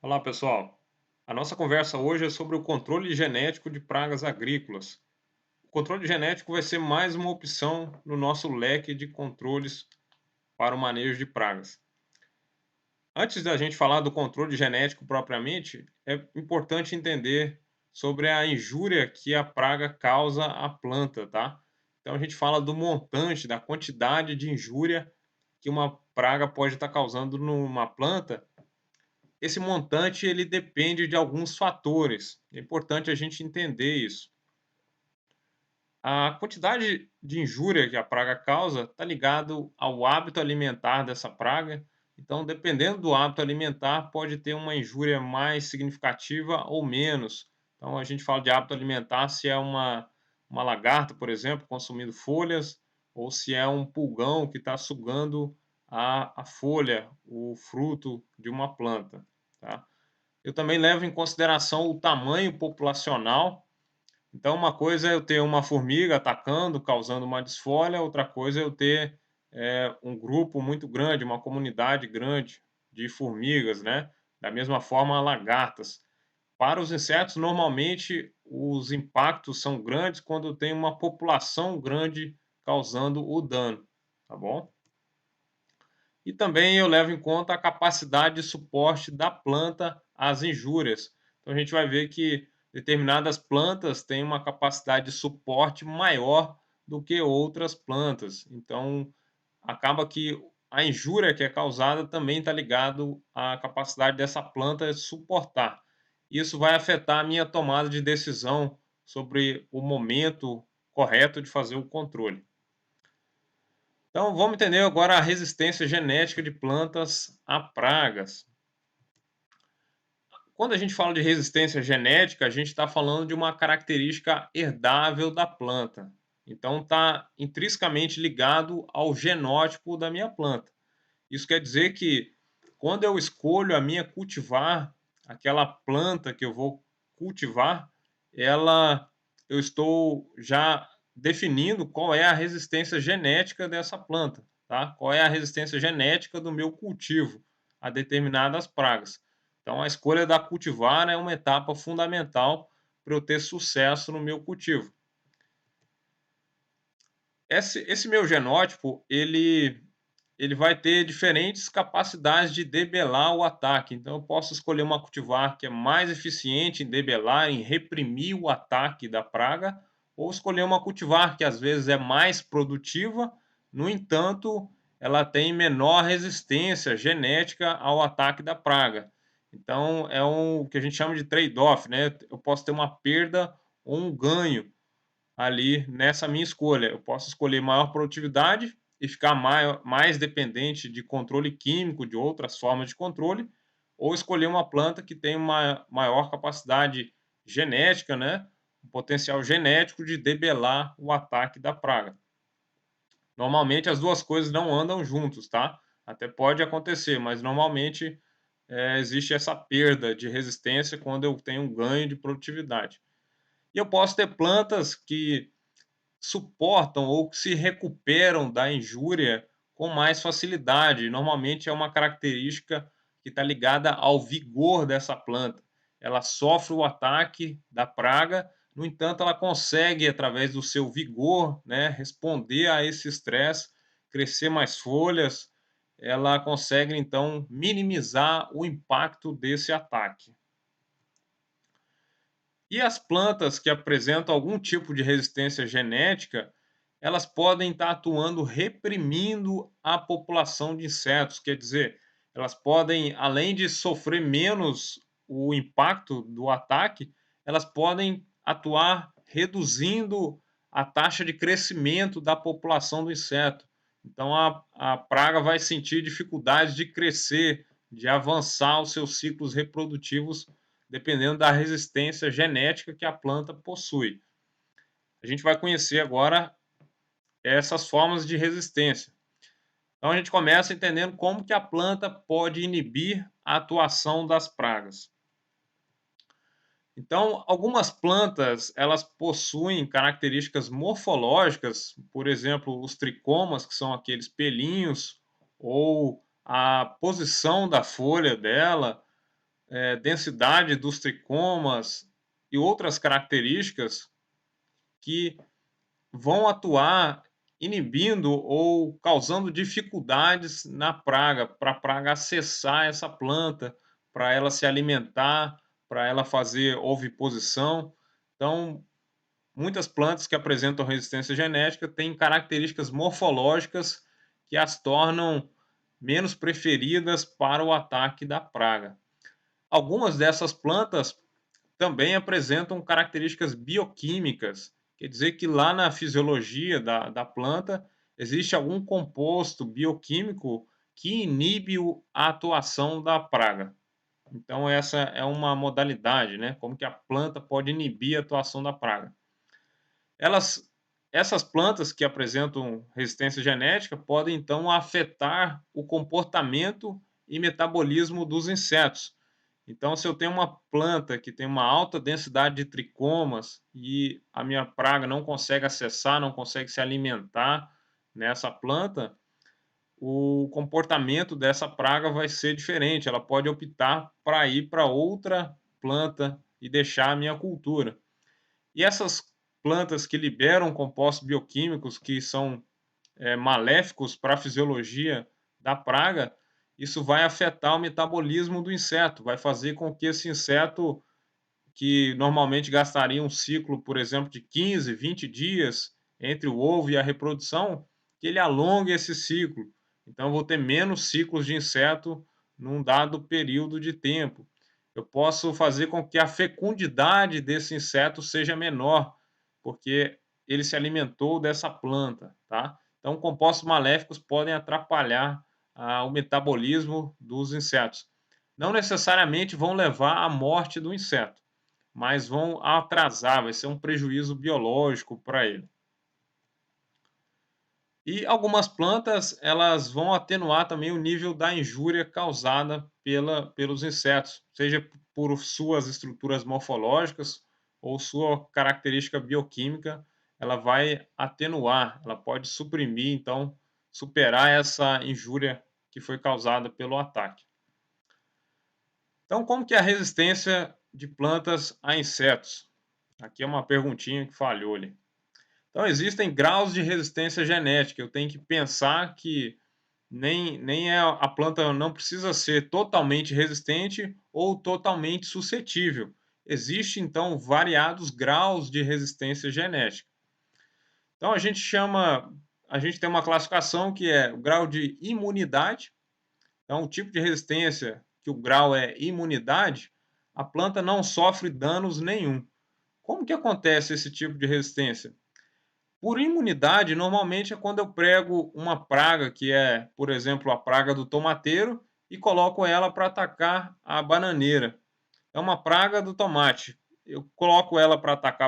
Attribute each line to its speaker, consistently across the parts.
Speaker 1: Olá, pessoal. A nossa conversa hoje é sobre o controle genético de pragas agrícolas. O controle genético vai ser mais uma opção no nosso leque de controles para o manejo de pragas. Antes da gente falar do controle genético propriamente, é importante entender sobre a injúria que a praga causa à planta, tá? Então a gente fala do montante, da quantidade de injúria que uma praga pode estar causando numa planta. Esse montante ele depende de alguns fatores. É importante a gente entender isso. A quantidade de injúria que a praga causa está ligado ao hábito alimentar dessa praga. Então, dependendo do hábito alimentar, pode ter uma injúria mais significativa ou menos. Então, a gente fala de hábito alimentar se é uma lagarta, por exemplo, consumindo folhas, ou se é um pulgão que está sugando a folha, o fruto de uma planta. Tá? Eu também levo em consideração o tamanho populacional. Então, uma coisa é eu ter uma formiga atacando, causando uma desfolha, outra coisa é eu ter um grupo muito grande, uma comunidade grande de formigas, né? Da mesma forma, lagartas. Para os insetos, normalmente os impactos são grandes quando tem uma população grande causando o dano, tá bom? E também eu levo em conta a capacidade de suporte da planta às injúrias. Então a gente vai ver que determinadas plantas têm uma capacidade de suporte maior do que outras plantas. Então acaba que a injúria que é causada também está ligado à capacidade dessa planta de suportar. Isso vai afetar a minha tomada de decisão sobre o momento correto de fazer o controle. Então, vamos entender agora a resistência genética de plantas a pragas. Quando a gente fala de resistência genética, a gente está falando de uma característica herdável da planta. Então, está intrinsecamente ligado ao genótipo da minha planta. Isso quer dizer que quando eu escolho a minha cultivar, aquela planta que eu vou cultivar, eu estou já definindo qual é a resistência genética dessa planta, tá? Qual é a resistência genética do meu cultivo a determinadas pragas. Então, a escolha da cultivar é uma etapa fundamental para eu ter sucesso no meu cultivo. Esse meu genótipo, ele vai ter diferentes capacidades de debelar o ataque. Então, eu posso escolher uma cultivar que é mais eficiente em debelar, em reprimir o ataque da praga, ou escolher uma cultivar que às vezes é mais produtiva, no entanto, ela tem menor resistência genética ao ataque da praga. Então, é o que a gente chama de trade-off, né? Eu posso ter uma perda ou um ganho ali nessa minha escolha. Eu posso escolher maior produtividade e ficar mais dependente de controle químico, de outras formas de controle, ou escolher uma planta que tem uma maior capacidade genética, né? Um potencial genético de debelar o ataque da praga. Normalmente as duas coisas não andam juntos, tá? Até pode acontecer, mas normalmente existe essa perda de resistência quando eu tenho um ganho de produtividade. E eu posso ter plantas que suportam ou que se recuperam da injúria com mais facilidade. Normalmente é uma característica que está ligada ao vigor dessa planta. Ela sofre o ataque da praga, no entanto, ela consegue, através do seu vigor, né, responder a esse estresse, crescer mais folhas. Ela consegue, então, minimizar o impacto desse ataque. E as plantas que apresentam algum tipo de resistência genética, elas podem estar atuando reprimindo a população de insetos, quer dizer, elas podem, além de sofrer menos o impacto do ataque, elas podem atuar reduzindo a taxa de crescimento da população do inseto. Então a praga vai sentir dificuldade de crescer, de avançar os seus ciclos reprodutivos dependendo da resistência genética que a planta possui. A gente vai conhecer agora essas formas de resistência. Então a gente começa entendendo como que a planta pode inibir a atuação das pragas. Então, algumas plantas, elas possuem características morfológicas, por exemplo, os tricomas, que são aqueles pelinhos, ou a posição da folha dela, densidade dos tricomas e outras características que vão atuar inibindo ou causando dificuldades na praga, para a praga acessar essa planta, para ela se alimentar, para ela fazer oviposição. Então, muitas plantas que apresentam resistência genética têm características morfológicas que as tornam menos preferidas para o ataque da praga. Algumas dessas plantas também apresentam características bioquímicas, quer dizer que lá na fisiologia da planta existe algum composto bioquímico que inibe a atuação da praga. Então essa é uma modalidade, né? Como que a planta pode inibir a atuação da praga. Elas, essas plantas que apresentam resistência genética podem então afetar o comportamento e metabolismo dos insetos. Então, se eu tenho uma planta que tem uma alta densidade de tricomas e a minha praga não consegue acessar, não consegue se alimentar nessa planta, o comportamento dessa praga vai ser diferente. Ela pode optar para ir para outra planta e deixar a minha cultura. E essas plantas que liberam compostos bioquímicos que são maléficos para a fisiologia da praga, isso vai afetar o metabolismo do inseto, vai fazer com que esse inseto, que normalmente gastaria um ciclo, por exemplo, de 15, 20 dias entre o ovo e a reprodução, que ele alongue esse ciclo. Então, eu vou ter menos ciclos de inseto num dado período de tempo. Eu posso fazer com que a fecundidade desse inseto seja menor, porque ele se alimentou dessa planta, tá? Então, compostos maléficos podem atrapalhar o metabolismo dos insetos. Não necessariamente vão levar à morte do inseto, mas vão atrasar, vai ser um prejuízo biológico para ele. E algumas plantas, elas vão atenuar também o nível da injúria causada pelos insetos, seja por suas estruturas morfológicas ou sua característica bioquímica, ela vai atenuar, ela pode suprimir, então, superar essa injúria que foi causada pelo ataque. Então, como que é a resistência de plantas a insetos? Aqui é uma perguntinha que falhou ali. Então, existem graus de resistência genética. Eu tenho que pensar que nem a planta não precisa ser totalmente resistente ou totalmente suscetível. Existem, então, variados graus de resistência genética. Então, a gente tem uma classificação que é o grau de imunidade. Então, o tipo de resistência que o grau é imunidade, a planta não sofre danos nenhum. Como que acontece esse tipo de resistência? Por imunidade, normalmente é quando eu prego uma praga, que é, por exemplo, a praga do tomateiro, e coloco ela para atacar a bananeira. É uma praga do tomate. Eu coloco ela para atacar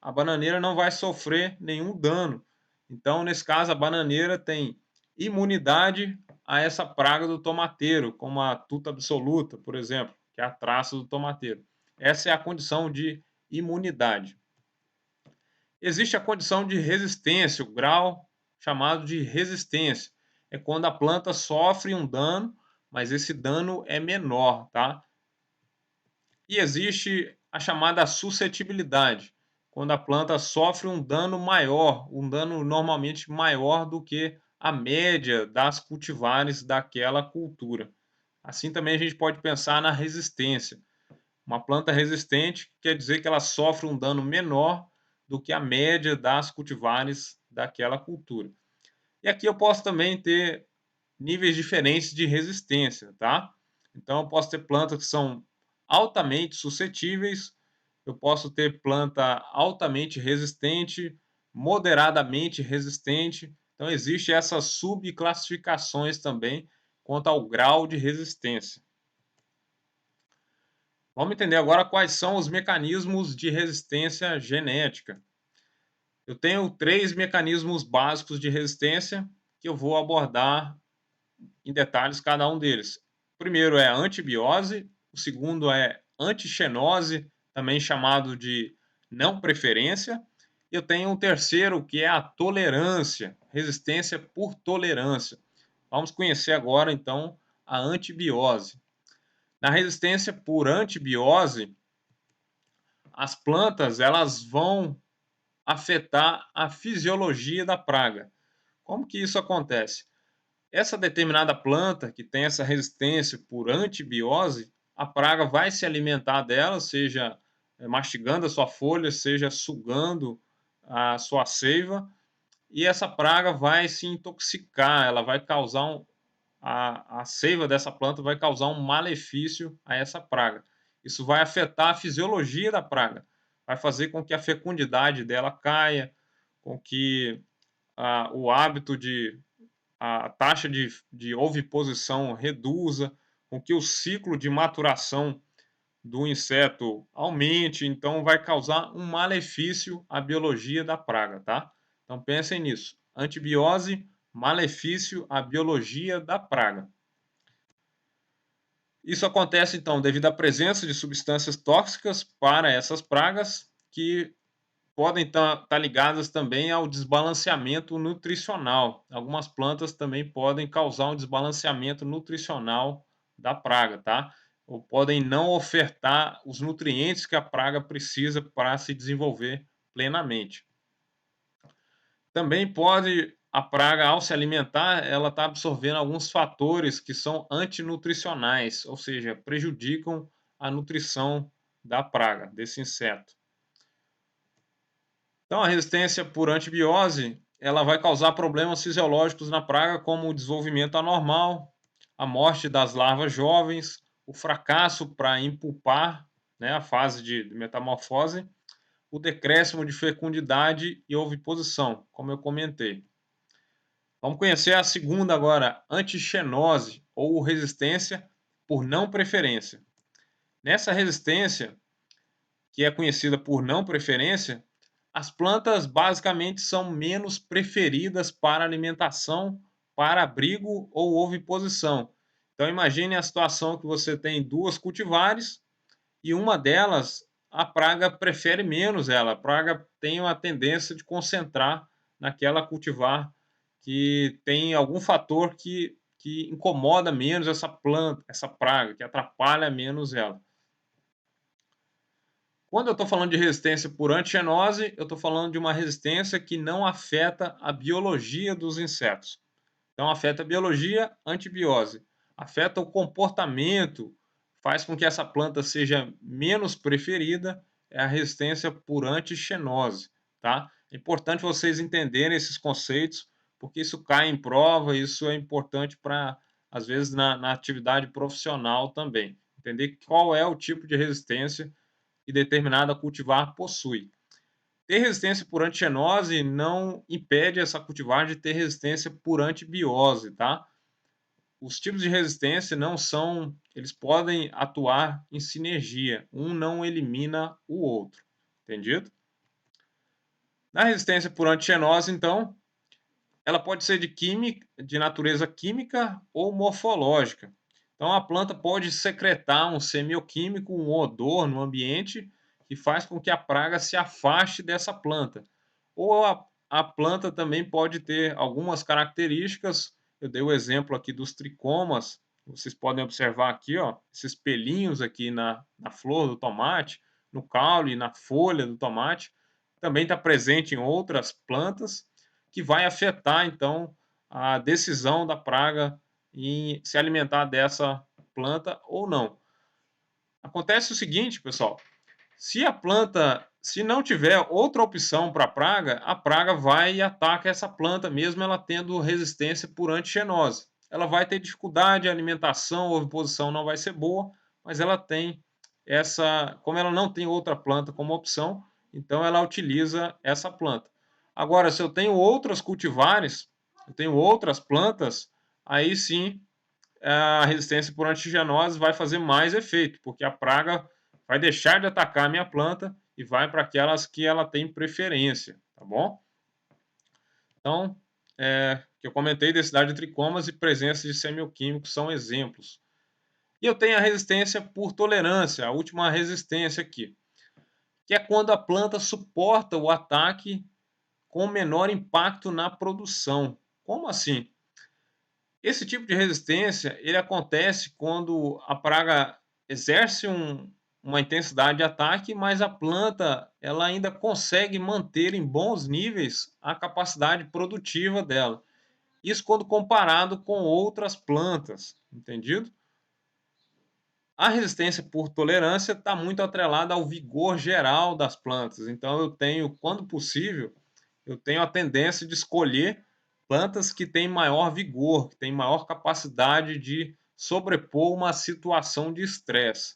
Speaker 1: a bananeira não vai sofrer nenhum dano. Então, nesse caso, a bananeira tem imunidade a essa praga do tomateiro, como a tuta absoluta, por exemplo, que é a traça do tomateiro. Essa é a condição de imunidade. Existe a condição de resistência, o grau chamado de resistência. É quando a planta sofre um dano, mas esse dano é menor, tá? E existe a chamada suscetibilidade, quando a planta sofre um dano maior, um dano normalmente maior do que a média das cultivares daquela cultura. Assim também a gente pode pensar na resistência. Uma planta resistente quer dizer que ela sofre um dano menor do que a média das cultivares daquela cultura. E aqui eu posso também ter níveis diferentes de resistência, tá? Então eu posso ter plantas que são altamente suscetíveis, eu posso ter planta altamente resistente, moderadamente resistente. Então existem essas subclassificações também quanto ao grau de resistência. Vamos entender agora quais são os mecanismos de resistência genética. Eu tenho 3 mecanismos básicos de resistência que eu vou abordar em detalhes cada um deles. O primeiro é a antibiose, o segundo é antixenose, também chamado de não preferência. Eu tenho um terceiro que é a tolerância, resistência por tolerância. Vamos conhecer agora então a antibiose. Na resistência por antibiose, as plantas elas vão afetar a fisiologia da praga. Como que isso acontece? Essa determinada planta que tem essa resistência por antibiose, a praga vai se alimentar dela, seja mastigando a sua folha, seja sugando a sua seiva, e essa praga vai se intoxicar, ela vai causar a seiva dessa planta vai causar um malefício a essa praga. Isso vai afetar a fisiologia da praga, vai fazer com que a fecundidade dela caia, com que o hábito a taxa de oviposição reduza, com que o ciclo de maturação do inseto aumente, então vai causar um malefício à biologia da praga, tá? Então pensem nisso. Antibiose, malefício à biologia da praga. Isso acontece então devido à presença de substâncias tóxicas para essas pragas que podem estar ligadas também ao desbalanceamento nutricional. Algumas plantas também podem causar um desbalanceamento nutricional da praga, tá? Ou podem não ofertar os nutrientes que a praga precisa para se desenvolver plenamente. Também pode a praga, ao se alimentar, ela está absorvendo alguns fatores que são antinutricionais, ou seja, prejudicam a nutrição da praga, desse inseto. Então, a resistência por antibiose, ela vai causar problemas fisiológicos na praga, como o desenvolvimento anormal, a morte das larvas jovens, o fracasso para impulpar, né, a fase de metamorfose, o decréscimo de fecundidade e oviposição, como eu comentei. Vamos conhecer a segunda agora, antixenose ou resistência por não preferência. Nessa resistência, que é conhecida por não preferência, as plantas basicamente são menos preferidas para alimentação, para abrigo ou oviposição. Então imagine a situação que você tem duas cultivares e uma delas a praga prefere menos ela. A praga tem uma tendência de concentrar naquela cultivar que tem algum fator que incomoda menos essa planta, essa praga, que atrapalha menos ela. Quando eu estou falando de resistência por antigenose, eu estou falando de uma resistência que não afeta a biologia dos insetos. Então, afeta a biologia, antibiose. Afeta o comportamento, faz com que essa planta seja menos preferida, é a resistência por antigenose, tá? É importante vocês entenderem esses conceitos, porque isso cai em prova, isso é importante para, às vezes, na atividade profissional também. Entender qual é o tipo de resistência que determinada cultivar possui. Ter resistência por antigenose não impede essa cultivar de ter resistência por antibiose, tá? Os tipos de resistência não são, eles podem atuar em sinergia, um não elimina o outro, entendido? Na resistência por antigenose, então, ela pode ser de natureza química ou morfológica. Então, a planta pode secretar um semioquímico, um odor no ambiente que faz com que a praga se afaste dessa planta. Ou a planta também pode ter algumas características. Eu dei o exemplo aqui dos tricomas. Vocês podem observar aqui, ó, esses pelinhos aqui na flor do tomate, no caule, na folha do tomate. Também está presente em outras plantas, que vai afetar, então, a decisão da praga em se alimentar dessa planta ou não. Acontece o seguinte, pessoal, se não tiver outra opção para a praga vai e ataca essa planta, mesmo ela tendo resistência por antigenose. Ela vai ter dificuldade, de alimentação, a oviposição não vai ser boa, mas ela tem como ela não tem outra planta como opção, então ela utiliza essa planta. Agora, se eu tenho outras cultivares, eu tenho outras plantas, aí sim a resistência por antigenose vai fazer mais efeito, porque a praga vai deixar de atacar a minha planta e vai para aquelas que ela tem preferência, tá bom? Então, que eu comentei, densidade de tricomas e presença de semioquímicos são exemplos. E eu tenho a resistência por tolerância, a última resistência aqui, que é quando a planta suporta o ataque com menor impacto na produção. Como assim? Esse tipo de resistência, ele acontece quando a praga exerce uma intensidade de ataque, mas a planta ela ainda consegue manter em bons níveis a capacidade produtiva dela. Isso quando comparado com outras plantas, entendido? A resistência por tolerância está muito atrelada ao vigor geral das plantas. Então eu tenho, quando possível, eu tenho a tendência de escolher plantas que têm maior vigor, que têm maior capacidade de sobrepor uma situação de estresse,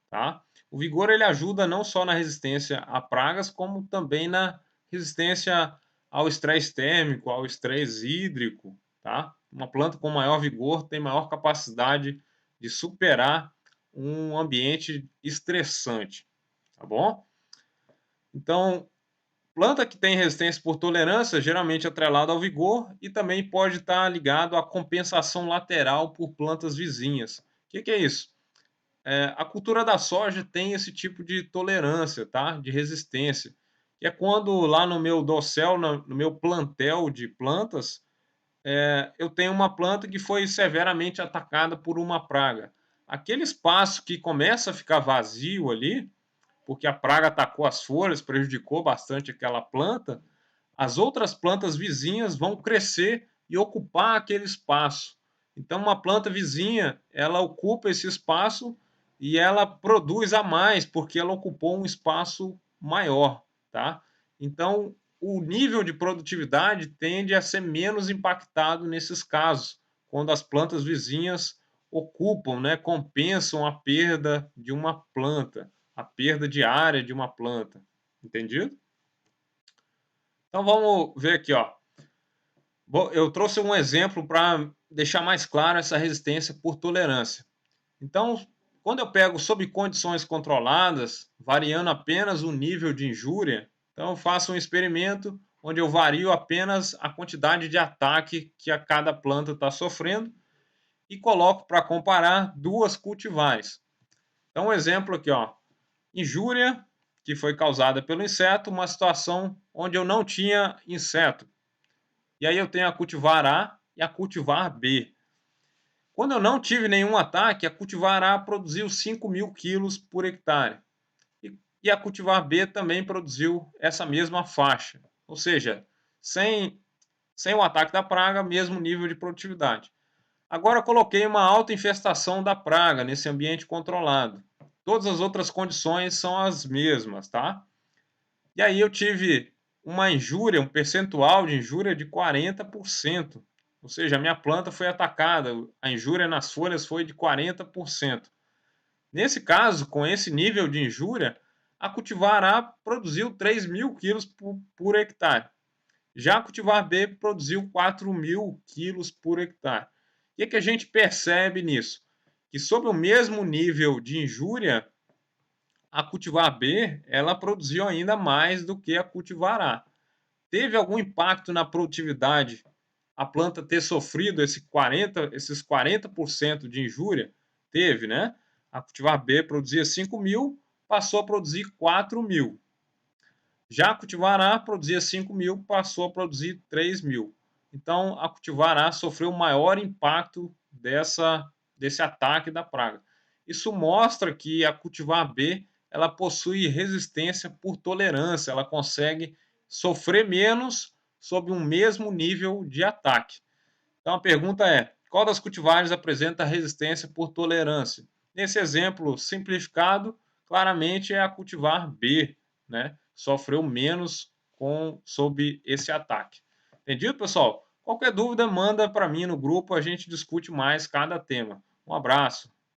Speaker 1: tá? O vigor ele ajuda não só na resistência a pragas, como também na resistência ao estresse térmico, ao estresse hídrico, tá? Uma planta com maior vigor tem maior capacidade de superar um ambiente estressante, tá bom? Então, planta que tem resistência por tolerância, geralmente atrelada ao vigor, e também pode estar ligado à compensação lateral por plantas vizinhas. O que é isso? A cultura da soja tem esse tipo de tolerância, tá? De resistência. Que é quando lá no meu dossel, no meu plantel de plantas, eu tenho uma planta que foi severamente atacada por uma praga. Aquele espaço que começa a ficar vazio ali, porque a praga atacou as folhas, prejudicou bastante aquela planta, as outras plantas vizinhas vão crescer e ocupar aquele espaço. Então, uma planta vizinha, ela ocupa esse espaço e ela produz a mais, porque ela ocupou um espaço maior, tá? Então, o nível de produtividade tende a ser menos impactado nesses casos, quando as plantas vizinhas ocupam, né, compensam a perda de uma planta, a perda de área de uma planta. Entendido? Então vamos ver aqui, ó. Bom, eu trouxe um exemplo para deixar mais claro essa resistência por tolerância. Então, quando eu pego sob condições controladas, variando apenas o nível de injúria, então eu faço um experimento onde eu vario apenas a quantidade de ataque que a cada planta está sofrendo e coloco para comparar duas cultivares. Então, um exemplo aqui, ó. Injúria que foi causada pelo inseto, uma situação onde eu não tinha inseto. E aí eu tenho a cultivar A e a cultivar B. Quando eu não tive nenhum ataque, a cultivar A produziu 5.000 quilos por hectare. E a cultivar B também produziu essa mesma faixa. Ou seja, sem o ataque da praga, mesmo nível de produtividade. Agora eu coloquei uma alta infestação da praga nesse ambiente controlado. Todas as outras condições são as mesmas, tá? E aí eu tive uma injúria, um percentual de injúria de 40%. Ou seja, a minha planta foi atacada, a injúria nas folhas foi de 40%. Nesse caso, com esse nível de injúria, a cultivar A produziu 3.000 quilos por hectare. Já a cultivar B produziu 4.000 quilos por hectare. O que a gente percebe nisso? Que sob o mesmo nível de injúria, a cultivar B ela produziu ainda mais do que a cultivar A. Teve algum impacto na produtividade a planta ter sofrido esses 40% de injúria? Teve, né? A cultivar B produzia 5.000, passou a produzir 4.000. Já a cultivar A produzia 5.000, passou a produzir 3.000. Então, a cultivar A sofreu o maior impacto desse ataque da praga. Isso mostra que a cultivar B ela possui resistência por tolerância, ela consegue sofrer menos sob um mesmo nível de ataque. Então, a pergunta é: qual das cultivares apresenta resistência por tolerância? Nesse exemplo simplificado, claramente é a cultivar B, né? Sofreu menos sob esse ataque. Entendido, pessoal? Qualquer dúvida, manda para mim no grupo, a gente discute mais cada tema. Um abraço.